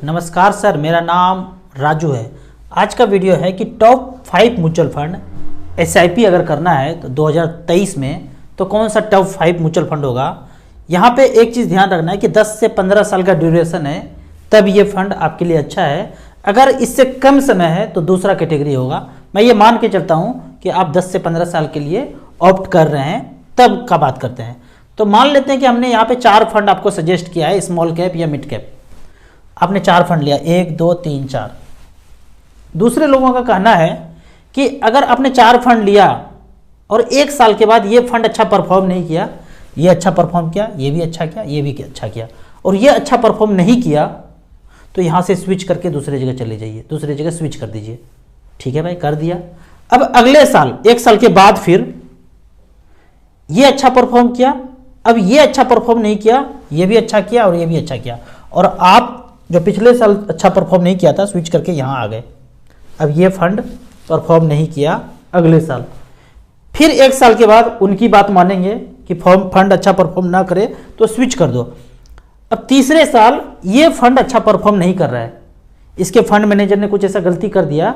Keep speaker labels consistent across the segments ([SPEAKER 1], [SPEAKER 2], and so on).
[SPEAKER 1] नमस्कार सर, मेरा नाम राजू है। आज का वीडियो है कि टॉप 5 म्यूचुअल फंड एसआईपी अगर करना है तो 2023 में तो कौन सा टॉप 5 म्यूचुअल फंड होगा। यहाँ पे एक चीज़ ध्यान रखना है कि 10 से 15 साल का ड्यूरेशन है तब ये फंड आपके लिए अच्छा है। अगर इससे कम समय है तो दूसरा कैटेगरी होगा। मैं ये मान के चलता हूँ कि आप 10 से 15 साल के लिए ऑप्ट कर रहे हैं तब का बात करते हैं। तो मान लेते हैं कि हमने यहाँ पे 4 फंड आपको सजेस्ट किया है, स्मॉल कैप या मिड कैप। आपने 4 फंड लिया, 1 2 3 4। दूसरे लोगों का कहना है कि अगर आपने 4 फंड लिया और 1 साल के बाद ये फंड अच्छा परफॉर्म नहीं किया, ये अच्छा परफॉर्म किया, ये भी अच्छा किया, ये भी अच्छा किया और ये अच्छा परफॉर्म नहीं किया, तो यहाँ से स्विच करके दूसरी जगह चले जाइए, दूसरी जगह स्विच कर दीजिए। ठीक है भाई, कर दिया। अब अगले साल 1 साल के बाद फिर ये अच्छा परफॉर्म किया, अब ये अच्छा परफॉर्म नहीं किया, ये भी अच्छा किया और ये भी अच्छा किया, और आप जो पिछले साल अच्छा परफॉर्म नहीं किया था स्विच करके यहाँ आ गए। अब ये फंड परफॉर्म नहीं किया अगले साल, फिर 1 साल के बाद उनकी बात मानेंगे कि फंड अच्छा परफॉर्म ना करे तो स्विच कर दो। अब तीसरे साल ये फंड अच्छा परफॉर्म नहीं कर रहा है, इसके फंड मैनेजर ने कुछ ऐसा गलती कर दिया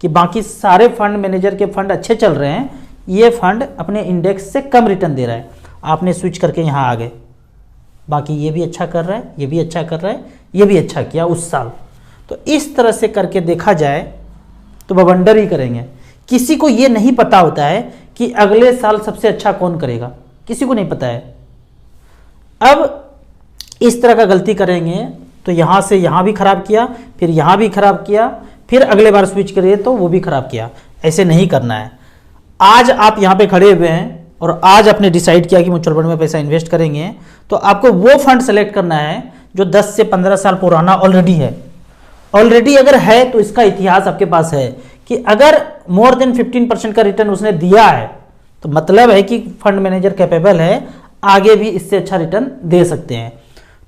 [SPEAKER 1] कि बाकी सारे फंड मैनेजर के फंड अच्छे चल रहे हैं, ये फंड अपने इंडेक्स से कम रिटर्न दे रहा है, आपने स्विच करके यहाँ आ गए। बाकी ये भी अच्छा कर रहा है, ये भी अच्छा कर रहा है, ये भी अच्छा किया उस साल। तो इस तरह से करके देखा जाए तो बवंडर ही करेंगे। किसी को ये नहीं पता होता है कि अगले साल सबसे अच्छा कौन करेगा, किसी को नहीं पता है। अब इस तरह का गलती करेंगे तो यहाँ से यहाँ भी खराब किया, फिर यहाँ भी खराब किया, फिर अगले बार स्विच करिए तो वो भी खराब किया। ऐसे नहीं करना है। आज आप यहाँ पे खड़े हुए हैं और आज आपने डिसाइड किया कि म्यूचुअल फंड में पैसा इन्वेस्ट करेंगे, तो आपको वो फंड सेलेक्ट करना है जो 10 से 15 साल पुराना ऑलरेडी है। ऑलरेडी अगर है तो इसका इतिहास आपके पास है कि अगर मोर देन 15% का रिटर्न उसने दिया है तो मतलब है कि फंड मैनेजर कैपेबल है, आगे भी इससे अच्छा रिटर्न दे सकते हैं।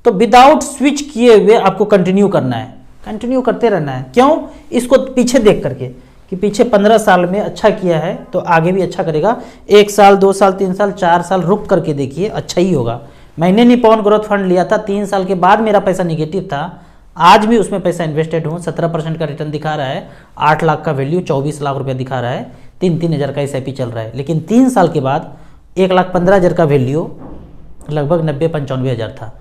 [SPEAKER 1] तो विदाउट स्विच किए हुए आपको कंटिन्यू करना है, कंटिन्यू करते रहना है। क्यों? इसको पीछे देख करके कि पीछे 15 साल में अच्छा किया है तो आगे भी अच्छा करेगा। 1 साल 2 साल 3 साल 4 साल रुक करके देखिए, अच्छा ही होगा। मैंने निपॉन ग्रोथ फंड लिया था, 3 साल के बाद मेरा पैसा निगेटिव था, आज भी उसमें पैसा इन्वेस्टेड हूँ, 17% का रिटर्न दिखा रहा है, 8 लाख का वैल्यू, 24 लाख रुपया दिखा रहा है, 3-3 हज़ार का एसआईपी चल रहा है। लेकिन 3 साल के बाद 1,15,000 का वैल्यू लगभग 90-95 हज़ार था।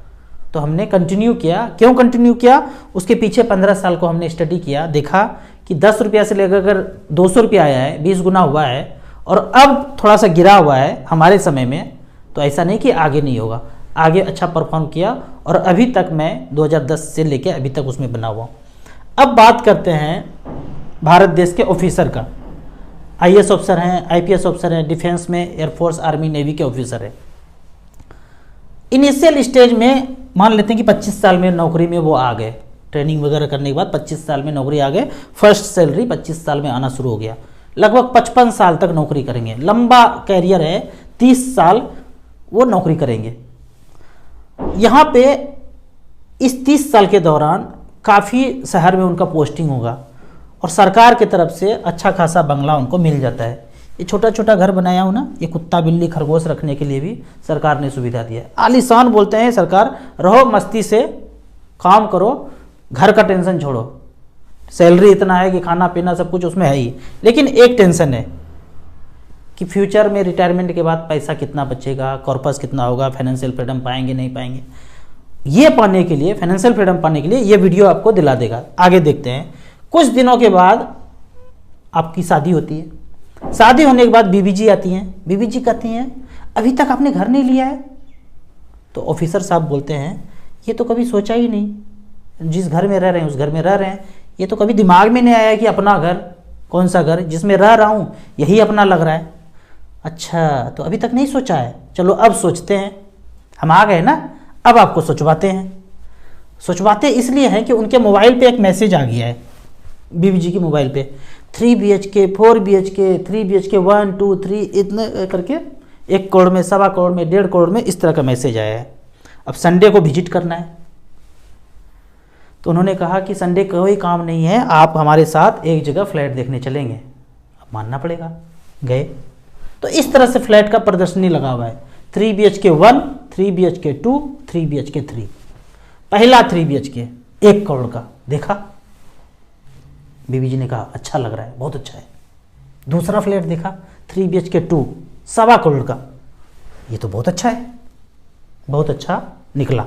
[SPEAKER 1] तो हमने कंटिन्यू किया। क्यों कंटिन्यू किया? उसके पीछे 15 साल को हमने स्टडी किया, देखा कि 10 रुपया से लेकर अगर 200 रुपया आया है, 20 गुना हुआ है, और अब थोड़ा सा गिरा हुआ है हमारे समय में, तो ऐसा नहीं कि आगे नहीं होगा, आगे अच्छा परफॉर्म किया और अभी तक मैं 2010 से लेकर अभी तक उसमें बना हुआ। अब बात करते हैं भारत देश के ऑफिसर का। आईएएस ऑफिसर हैं, आईपीएस ऑफिसर हैं, डिफेंस में एयरफोर्स आर्मी नेवी के ऑफिसर हैं। इनिशियल स्टेज में मान लेते हैं कि 25 साल में नौकरी में वो आ गए, ट्रेनिंग वगैरह करने के बाद 25 साल में नौकरी आ गए, फर्स्ट सैलरी 25 साल में आना शुरू हो गया, लगभग 55 साल तक नौकरी करेंगे। लंबा कैरियर है, 30 साल वो नौकरी करेंगे। यहाँ पे इस 30 साल के दौरान काफ़ी शहर में उनका पोस्टिंग होगा और सरकार की तरफ से अच्छा खासा बंगला उनको मिल जाता है। ये छोटा छोटा घर बनाया हूँ ना, ये कुत्ता बिल्ली खरगोश रखने के लिए भी सरकार ने सुविधा दिया है। आलीशान बोलते हैं सरकार, रहो मस्ती से, काम करो, घर का टेंशन छोड़ो। सैलरी इतना है कि खाना पीना सब कुछ उसमें है ही, लेकिन एक टेंशन है कि फ्यूचर में रिटायरमेंट के बाद पैसा कितना बचेगा, कॉर्पस कितना होगा, फाइनेंशियल फ्रीडम पाएंगे नहीं पाएंगे। ये पाने के लिए, फाइनेंशियल फ्रीडम पाने के लिए ये वीडियो आपको दिला देगा। आगे देखते हैं। कुछ दिनों के बाद आपकी शादी होती है। शादी होने के बाद बीबी जी आती हैं, बीबी जी कहती हैं अभी तक आपने घर नहीं लिया है। तो ऑफिसर साहब बोलते हैं ये तो कभी सोचा ही नहीं, जिस घर में रह रहे हैं उस घर में रह रहे हैं, ये तो कभी दिमाग में नहीं आया कि अपना घर, कौन सा घर, जिसमें रह रहा हूँ यही अपना लग रहा है। अच्छा, तो अभी तक नहीं सोचा है, चलो अब सोचते हैं। हम आ गए ना, अब आपको सोचवाते हैं। सोचवाते इसलिए हैं कि उनके मोबाइल पे एक मैसेज आ गया है, बीबी जी की मोबाइल पे, 3 BHK 4 BHK 3 BHK 1 2 3 इतने करके 1 करोड़ में, 1.25 करोड़ में, 1.5 करोड़ में, इस तरह का मैसेज आया है। अब संडे को विजिट करना है, तो उन्होंने कहा कि संडे कोई काम नहीं है, आप हमारे साथ एक जगह फ्लैट देखने चलेंगे। अब मानना पड़ेगा, गए। तो इस तरह से फ्लैट का प्रदर्शनी लगा हुआ है, 3 BHK 1 3 BHK 2 3 BHK 3। पहला 3 BHK 1 करोड़ का, देखा, बीबी जी ने कहा अच्छा लग रहा है, बहुत अच्छा है। दूसरा फ्लैट देखा 3 BHK 2 1.25 करोड़ का, ये तो बहुत अच्छा है, बहुत अच्छा निकला।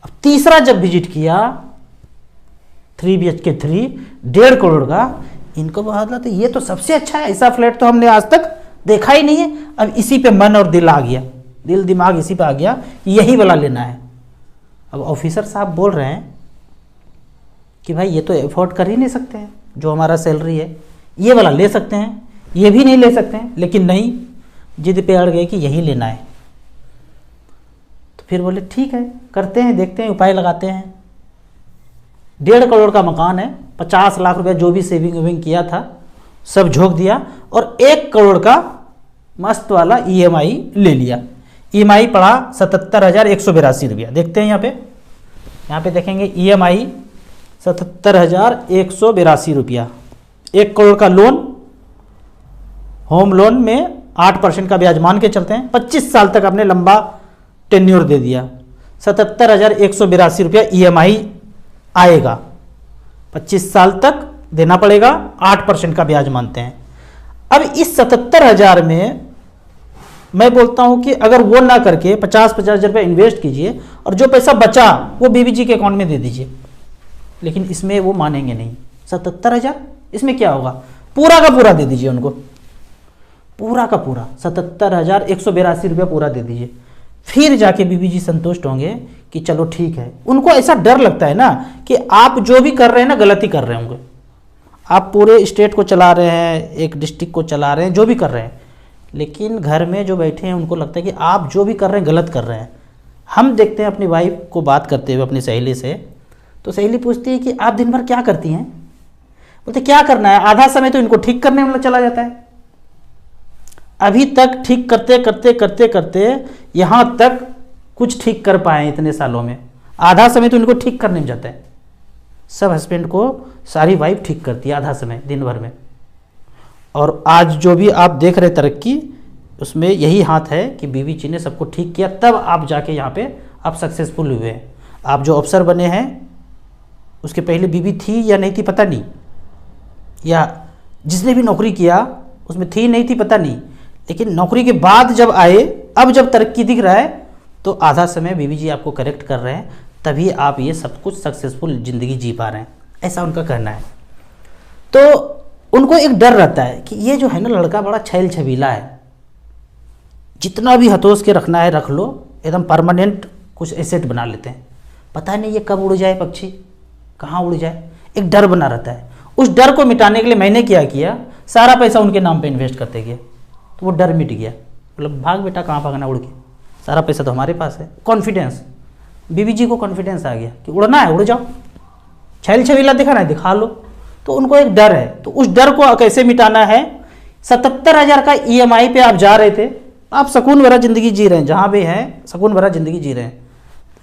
[SPEAKER 1] अब तीसरा जब विजिट किया 3 BHK 3 1.5 करोड़ का, इनको बात तो ये तो सबसे अच्छा है, ऐसा फ्लैट तो हमने आज तक देखा ही नहीं है। अब इसी पे मन और दिल आ गया, दिल दिमाग इसी पे आ गया, यही वाला लेना है। अब ऑफिसर साहब बोल रहे हैं कि भाई ये तो एफोर्ड कर ही नहीं सकते हैं, जो हमारा सैलरी है, ये वाला ले सकते हैं, ये भी नहीं ले सकते हैं। लेकिन नहीं, जिद पे अड़ गए कि यही लेना है। तो फिर बोले ठीक है, करते हैं, देखते हैं, उपाय लगाते हैं। 1.5 करोड़ का मकान है, 50 लाख रुपया जो भी सेविंग वेविंग किया था सब झोंक दिया और 1 करोड़ का मस्त वाला EMI ले लिया। EMI पड़ा 77,182 रुपया। देखते हैं यहाँ पे देखेंगे EMI 77,182 रुपया। 1 करोड़ का लोन, होम लोन में 8% का ब्याज मान के चलते हैं, 25 साल तक आपने लंबा टेन्योर दे दिया, 77,182 रुपया EMI आएगा, 25 साल तक देना पड़ेगा, 8% का ब्याज मानते हैं। अब इस 77,000 में मैं बोलता हूं कि अगर वो ना करके 50-50 रुपये इन्वेस्ट कीजिए और जो पैसा बचा वो बीबी जी के अकाउंट में दे दीजिए। लेकिन इसमें वो मानेंगे नहीं। 77,000 इसमें क्या होगा, पूरा का पूरा दे दीजिए उनको, पूरा का पूरा 77,182 रुपया पूरा दे दीजिए। फिर जाके बीबी जी संतुष्ट होंगे कि चलो ठीक है। उनको ऐसा डर लगता है ना कि आप जो भी कर रहे हैं ना गलत ही कर रहे होंगे। आप पूरे स्टेट को चला रहे हैं, एक डिस्ट्रिक्ट को चला रहे हैं, जो भी कर रहे हैं, लेकिन घर में जो बैठे हैं उनको लगता है कि आप जो भी कर रहे हैं गलत कर रहे हैं। हम देखते हैं अपनी वाइफ को बात करते हुए अपनी सहेली से, तो सहेली पूछती है कि आप दिन भर क्या करती हैं? बोलते क्या करना है, आधा समय तो इनको ठीक करने में चला जाता है। अभी तक ठीक करते करते करते करते यहाँ तक कुछ ठीक कर पाए इतने सालों में, आधा समय तो इनको ठीक करने में जाता है। सब हस्बैंड को सारी वाइफ ठीक करती है आधा समय दिन भर में। और आज जो भी आप देख रहे तरक्की, उसमें यही हाथ है कि बीवी जी ने सबको ठीक किया, तब आप जाके यहाँ पे आप सक्सेसफुल हुए हैं। आप जो अफसर बने हैं उसके पहले बीवी थी या नहीं थी पता नहीं, या जिसने भी नौकरी किया उसमें थी नहीं थी पता नहीं, लेकिन नौकरी के बाद जब आए, अब जब तरक्की दिख रहा है तो आधा समय बीवी जी आपको करेक्ट कर रहे हैं, तभी आप ये सब कुछ सक्सेसफुल ज़िंदगी जी पा रहे हैं, ऐसा उनका कहना है। तो उनको एक डर रहता है कि ये जो है ना लड़का बड़ा छैल छबीला है, जितना भी हतोस के रखना है रख लो, एकदम परमानेंट कुछ एसेट बना लेते हैं, पता नहीं ये कब उड़ जाए पक्षी, कहाँ उड़ जाए, एक डर बना रहता है। उस डर को मिटाने के लिए मैंने क्या किया, सारा पैसा उनके नाम पे इन्वेस्ट करते गया, तो वो डर मिट गया। मतलब भाग बेटा, कहाँ भागना उड़ के, सारा पैसा तो हमारे पास है। कॉन्फिडेंस, बीवी जी को कॉन्फिडेंस आ गया कि उड़ना है उड़ जाओ, छैल छबीला दिखाना है दिखा लो। तो उनको एक डर है, तो उस डर को कैसे मिटाना है। 77,000 का EMI पे आप जा रहे थे, आप सुकून भरा ज़िंदगी जी रहे हैं, जहाँ भी हैं सुकून भरा ज़िंदगी जी रहे हैं,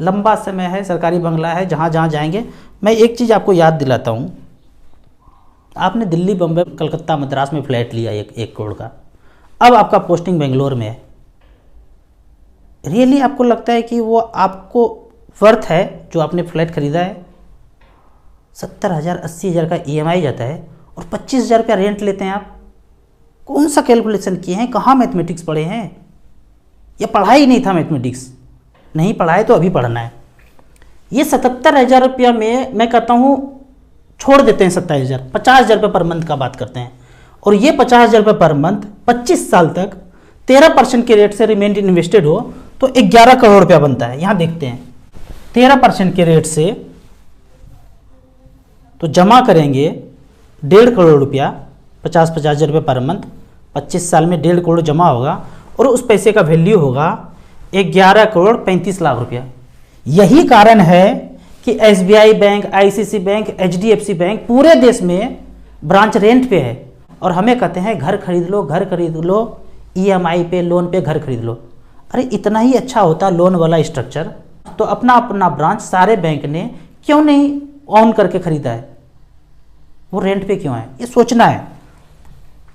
[SPEAKER 1] लंबा समय है, सरकारी बंगला है, जहाँ जहाँ जाएंगे। मैं एक चीज़ आपको याद दिलाता हूँ, आपने दिल्ली, बम्बई, कलकत्ता, मद्रास में फ्लैट लिया 1 करोड़ का, अब आपका पोस्टिंग बेंगलोर में है। रियली आपको लगता है कि वो आपको वर्थ है जो आपने फ्लैट खरीदा है? 70,000 80,000 का EMI जाता है और 25,000 रुपया रेंट लेते हैं आप। कौन सा कैलकुलेशन किए हैं, कहाँ मैथमेटिक्स पढ़े हैं, या पढ़ा ही नहीं था मैथमेटिक्स? नहीं पढ़ा है तो अभी पढ़ना है। ये 77,000 रुपया में मैं कहता हूँ छोड़ देते हैं 27,000, 50,000 रुपये पर मंथ का बात करते हैं। और ये 50,000 रुपये पर मंथ 25 साल तक 13% के रेट से रिमेंड इन्वेस्टेड हो तो 11 करोड़ रुपया बनता है। यहाँ देखते हैं 13% के रेट से तो जमा करेंगे 1.5 करोड़ रुपया, 50,000 रुपये पर मंथ, 25 साल में 1.5 करोड़ जमा होगा और उस पैसे का वैल्यू होगा 11 करोड़ 35 लाख रुपया। यही कारण है कि SBI bank, ICICI bank, HDFC bank पूरे देश में ब्रांच रेंट पे है और हमें कहते हैं घर खरीद लो, घर खरीद लो, EMI पे, लोन पे घर खरीद लो। अरे इतना ही अच्छा होता लोन वाला स्ट्रक्चर तो अपना अपना ब्रांच सारे बैंक ने क्यों नहीं ऑन करके खरीदा है, वो रेंट पे क्यों है, ये सोचना है।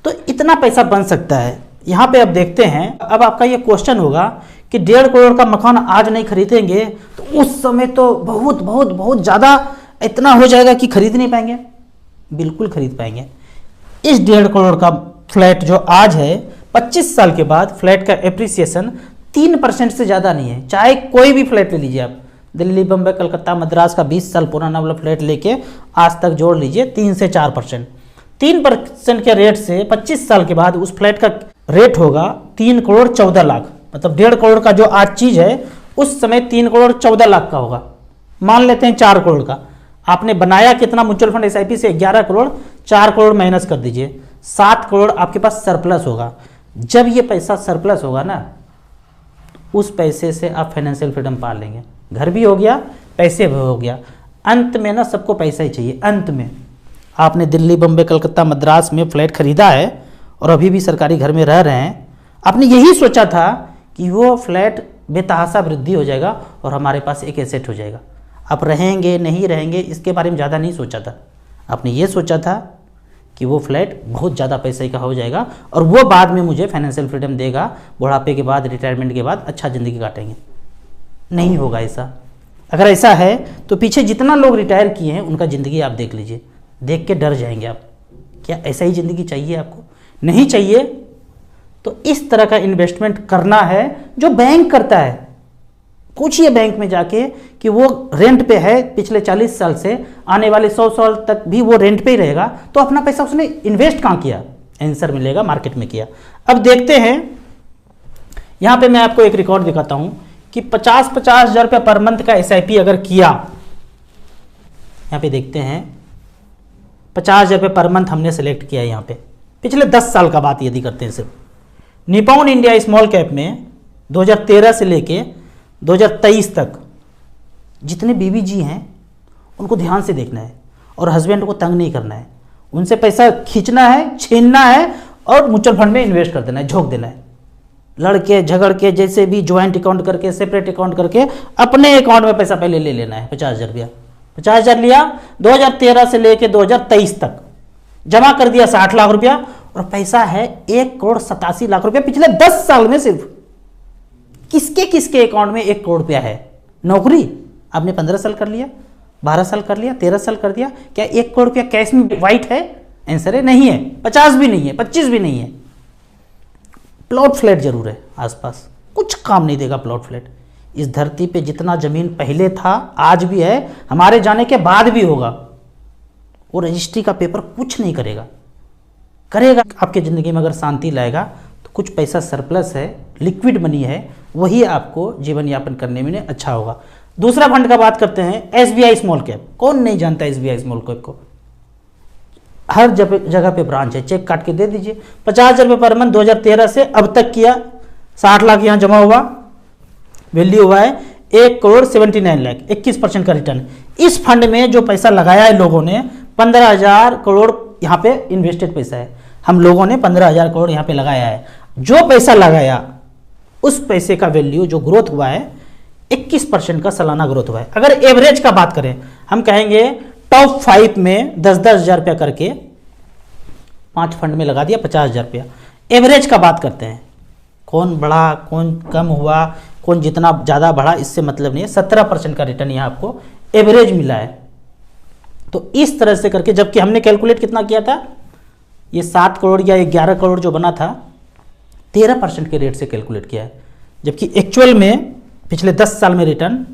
[SPEAKER 1] तो इतना पैसा बन सकता है। यहाँ पे अब देखते हैं, अब आपका ये क्वेश्चन होगा कि 1.5 करोड़ का मकान आज नहीं खरीदेंगे तो उस समय तो बहुत बहुत बहुत ज़्यादा इतना हो जाएगा कि खरीद नहीं पाएंगे? बिल्कुल खरीद पाएंगे। इस 1.5 करोड़ का फ्लैट जो आज है, 25 साल के बाद फ्लैट का एप्रिसिएशन 3% से ज़्यादा नहीं है। चाहे कोई भी फ्लैट ले लीजिए आप, दिल्ली, बम्बई, कलकत्ता, मद्रास का 20 साल पुराना वाला फ्लैट लेके आज तक जोड़ लीजिए, 3 से 4%। 3% के रेट से 25 साल के बाद उस फ्लैट का रेट होगा 3 करोड़ 14 लाख। मतलब 1.5 करोड़ का जो आज चीज़ है उस समय 3 करोड़ 14 लाख का होगा। मान लेते हैं 4 करोड़ का। आपने बनाया कितना म्यूचुअल फंड एसआईपी से? 11 करोड़। 4 करोड़ माइनस कर दीजिए, 7 करोड़ आपके पास सरप्लस होगा। जब ये पैसा सरप्लस होगा ना, उस पैसे से आप फाइनेंशियल फ्रीडम पा लेंगे। घर भी हो गया, पैसे भी हो गया। अंत में ना सबको पैसा ही चाहिए। अंत में आपने दिल्ली, बम्बई, कलकत्ता, मद्रास में फ्लैट खरीदा है और अभी भी सरकारी घर में रह रहे हैं। आपने यही सोचा था कि वो फ्लैट बेतहाशा वृद्धि हो जाएगा और हमारे पास एक एसेट हो जाएगा। आप रहेंगे नहीं रहेंगे इसके बारे में ज़्यादा नहीं सोचा था। आपने ये सोचा था कि वो फ्लैट बहुत ज़्यादा पैसे का हो जाएगा और वो बाद में मुझे फाइनेंशियल फ्रीडम देगा, बुढ़ापे के बाद, रिटायरमेंट के बाद अच्छा ज़िंदगी काटेंगे। नहीं होगा ऐसा। अगर ऐसा है तो पीछे जितना लोग रिटायर किए हैं उनका ज़िंदगी आप देख लीजिए, देख के डर जाएंगे आप। क्या ऐसा ही ज़िंदगी चाहिए आपको? नहीं चाहिए तो इस तरह का इन्वेस्टमेंट करना है जो बैंक करता है। पूछिए बैंक में जाके कि वो रेंट पे है पिछले 40 साल से, आने वाले 100 साल तक भी वो रेंट पे ही रहेगा, तो अपना पैसा उसने इन्वेस्ट कहाँ किया? आंसर मिलेगा मार्केट में किया। अब देखते हैं, यहाँ पे मैं आपको एक रिकॉर्ड दिखाता हूँ कि 50-50 हज़ार रुपये पर मंथ का एसआईपी अगर किया, यहाँ पे देखते हैं 50 हज़ार रुपये पर मंथ हमने सेलेक्ट किया है। यहाँ पे पिछले 10 साल का बात यदि करते हैं सिर्फ, निपॉन इंडिया स्मॉल कैप में 2013 से लेके 2023 तक जितने बीवी जी हैं उनको ध्यान से देखना है और हस्बैंड को तंग नहीं करना है। उनसे पैसा खींचना है, छीनना है और म्यूचुअल फंड में इन्वेस्ट कर देना है, झोंक देना है। लड़के झगड़ के जैसे भी ज्वाइंट अकाउंट करके, सेपरेट अकाउंट करके अपने अकाउंट में पैसा पहले ले लेना है। 50 हज़ार रुपया, 50 हज़ार लिया, 2013 से लेके 2023 तक जमा कर दिया 60 लाख रुपया और पैसा है 1 करोड़ 87 लाख रुपया पिछले 10 साल में। सिर्फ किसके किसके अकाउंट में 1 करोड़ रुपया है? नौकरी आपने 15 साल कर लिया, 12 साल कर लिया, 13 साल कर दिया, क्या 1 करोड़ रुपया कैश में वाइट है? आंसर है नहीं है। 50 भी नहीं है, 25 भी नहीं है। प्लॉट फ्लैट जरूर है आसपास, कुछ काम नहीं देगा प्लॉट फ्लैट। इस धरती पे जितना जमीन पहले था, आज भी है, हमारे जाने के बाद भी होगा। वो रजिस्ट्री का पेपर कुछ नहीं करेगा। करेगा आपकी ज़िंदगी में अगर शांति लाएगा तो कुछ पैसा सरप्लस है, लिक्विड मनी है, वही आपको जीवन यापन करने में अच्छा होगा। दूसरा फंड का बात करते हैं, एसबीआई स्मॉल कैप। कौन नहीं जानता एसबीआई स्मॉल कैप को? हर जगह पे ब्रांच है, चेक काट के दे दीजिए। 50 हज़ार रुपये पर मंथ 2013 से अब तक किया, 60 लाख यहाँ जमा हुआ, वैल्यू हुआ है 1 करोड़ 79 लाख, 21% का रिटर्न। इस फंड में जो पैसा लगाया है लोगों ने, 15,000 करोड़ यहाँ पे इन्वेस्टेड पैसा है। हम लोगों ने 15,000 करोड़ यहाँ पे लगाया है। जो पैसा लगाया उस पैसे का वैल्यू जो ग्रोथ हुआ है 21% का सालाना ग्रोथ हुआ है। अगर एवरेज का बात करें, हम कहेंगे टॉप 5 में 10-10 हज़ार रुपया करके 5 फंड में लगा दिया 50 हज़ार रुपया। एवरेज का बात करते हैं, कौन बढ़ा कौन कम हुआ, कौन जितना ज़्यादा बढ़ा इससे मतलब नहीं है। 17% का रिटर्न यहाँ आपको एवरेज मिला है। तो इस तरह से करके, जबकि हमने कैलकुलेट कितना किया था, ये 7 करोड़ या 11 करोड़ जो बना था 13% के रेट से कैलकुलेट किया है, जबकि एक्चुअल में पिछले 10 साल में रिटर्न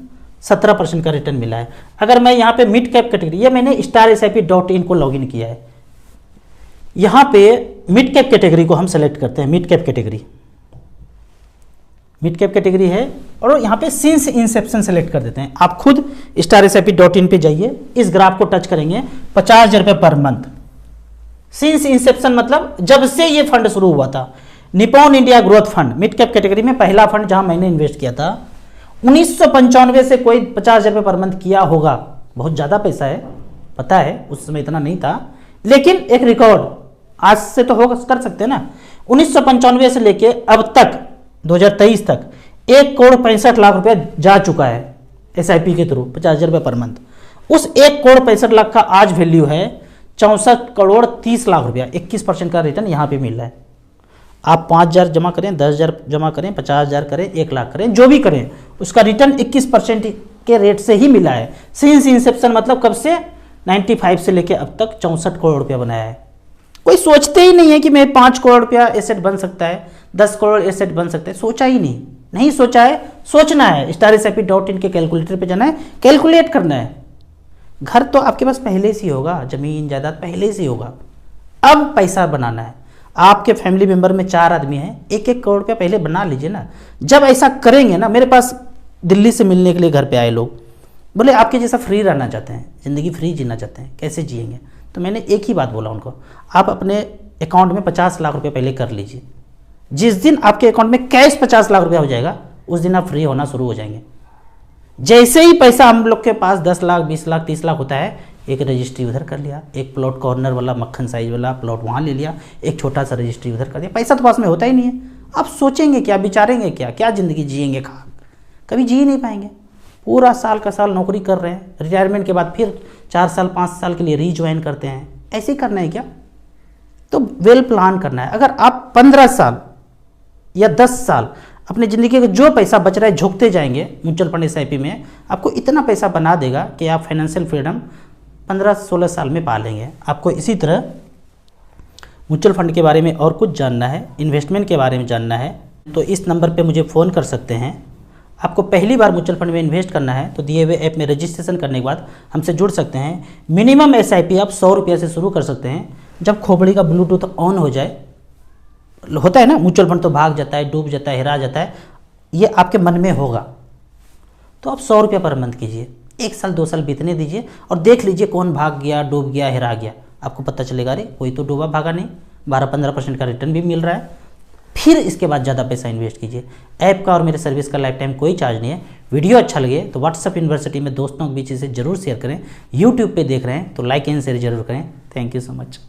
[SPEAKER 1] 17% का रिटर्न मिला है। अगर मैं यहाँ पे मिड कैप कैटेगरी, ये मैंने starsip.in को लॉगिन किया है, यहाँ पे मिड कैप कैटेगरी को हम सेलेक्ट करते हैं। मिड कैप कैटेगरी है और यहाँ पे सिंस इंसेप्शन सेलेक्ट कर देते हैं। आप खुद starsip.in पे जाइए, इस ग्राफ को टच करेंगे, 50 हज़ार रुपये पर मंथ। सिंस इंसेप्शन मतलब जब से ये फंड शुरू हुआ था। Nippon India growth fund mid cap category में पहला फंड जहां मैंने इन्वेस्ट किया था, 1995 से कोई 50 हज़ार रुपये पर मंथ किया होगा। बहुत ज़्यादा पैसा है, पता है, उस समय इतना नहीं था, लेकिन एक रिकॉर्ड आज से तो होगा, कर सकते हैं ना। 1995 से लेके अब तक 2023 तक 1 करोड़ 65 लाख रुपया जा चुका है एसआईपी के थ्रू, 50 हज़ार रुपये पर मंथ। उस 1 करोड़ 65 लाख का आज वैल्यू है 64 करोड़ 30 लाख रुपया। 21% का रिटर्न यहाँ पे मिल रहा है। आप 5,000 जमा करें, 10,000 जमा करें, 50,000 करें, 1 लाख करें, जो भी करें, उसका रिटर्न 21% के रेट से ही मिला है। सिंस इंसेप्शन मतलब कब से, 95 से लेके अब तक 64 करोड़ रुपया बनाया है। कोई सोचते ही नहीं है कि मैं 5 करोड़ रुपया एसेट बन सकता है, 10 करोड़ एसेट बन सकता है, सोचा ही नहीं सोचा है। सोचना है, StarSIP.in के कैलकुलेटर पे जाना है, कैलकुलेट करना है। घर तो आपके पास पहले से ही होगा, जमीन जायदाद पहले से ही होगा, अब पैसा बनाना है। आपके फैमिली मेंबर में 4 आदमी हैं, 1-1 करोड़ रुपया पहले बना लीजिए ना। जब ऐसा करेंगे ना, मेरे पास दिल्ली से मिलने के लिए घर पे आए लोग, बोले आपके जैसा फ्री रहना चाहते हैं, ज़िंदगी फ्री जीना चाहते हैं, कैसे जिएंगे? तो मैंने एक ही बात बोला उनको, आप अपने अकाउंट में 50 लाख रुपये पहले कर लीजिए। जिस दिन आपके अकाउंट में कैश 50 लाख रुपया हो जाएगा, उस दिन आप फ्री होना शुरू हो जाएंगे। जैसे ही पैसा हम लोग के पास 10 लाख, 20 लाख, 30 लाख होता है, एक रजिस्ट्री उधर कर लिया, एक प्लॉट कॉर्नर वाला मक्खन साइज वाला प्लॉट वहाँ ले लिया, एक छोटा सा रजिस्ट्री उधर कर दिया। पैसा तो पास में होता ही नहीं है। आप सोचेंगे क्या, विचारेंगे क्या, क्या ज़िंदगी जिएंगे? कभी जी नहीं पाएंगे। पूरा साल का साल नौकरी कर रहे हैं, रिटायरमेंट के बाद फिर 4 साल 5 साल के लिए रीज्वाइन करते हैं, ऐसे ही करना है क्या? तो वेल प्लान करना है। अगर आप 15 साल या 10 साल अपनी ज़िंदगी का जो पैसा बच रहा है झोंकते जाएंगे म्यूचुअल फंड SIP में, आपको इतना पैसा बना देगा कि आप फाइनेंशियल फ्रीडम 15-16 साल में पा लेंगे। आपको इसी तरह म्यूचुअल फंड के बारे में और कुछ जानना है, इन्वेस्टमेंट के बारे में जानना है, तो इस नंबर पे मुझे फ़ोन कर सकते हैं। आपको पहली बार म्यूचुअल फंड में इन्वेस्ट करना है तो दिए हुए ऐप में रजिस्ट्रेशन करने के बाद हमसे जुड़ सकते हैं। मिनिमम SIP आप 100 रुपये से शुरू कर सकते हैं। जब खोपड़ी का ब्लूटूथ ऑन हो जाए, होता है ना, म्यूचुअल फंड तो भाग जाता है, डूब जाता है, हिरा जाता है, ये आपके मन में होगा तो आप 100 रुपये पर मंथ कीजिए। 1 साल 2 साल बीतने दीजिए और देख लीजिए कौन भाग गया, डूब गया, हिरा गया। आपको पता चलेगा अरे कोई तो डूबा भागा नहीं, 12-15% का रिटर्न भी मिल रहा है। फिर इसके बाद ज़्यादा पैसा इन्वेस्ट कीजिए। ऐप का और मेरे सर्विस का लाइफ टाइम कोई चार्ज नहीं है। वीडियो अच्छा लगे तो व्हाट्सएप यूनिवर्सिटी में दोस्तों के बीच इसे जरूर शेयर करें। यूट्यूब पे देख रहे हैं तो लाइक एंड शेयर जरूर करें। Thank you so much.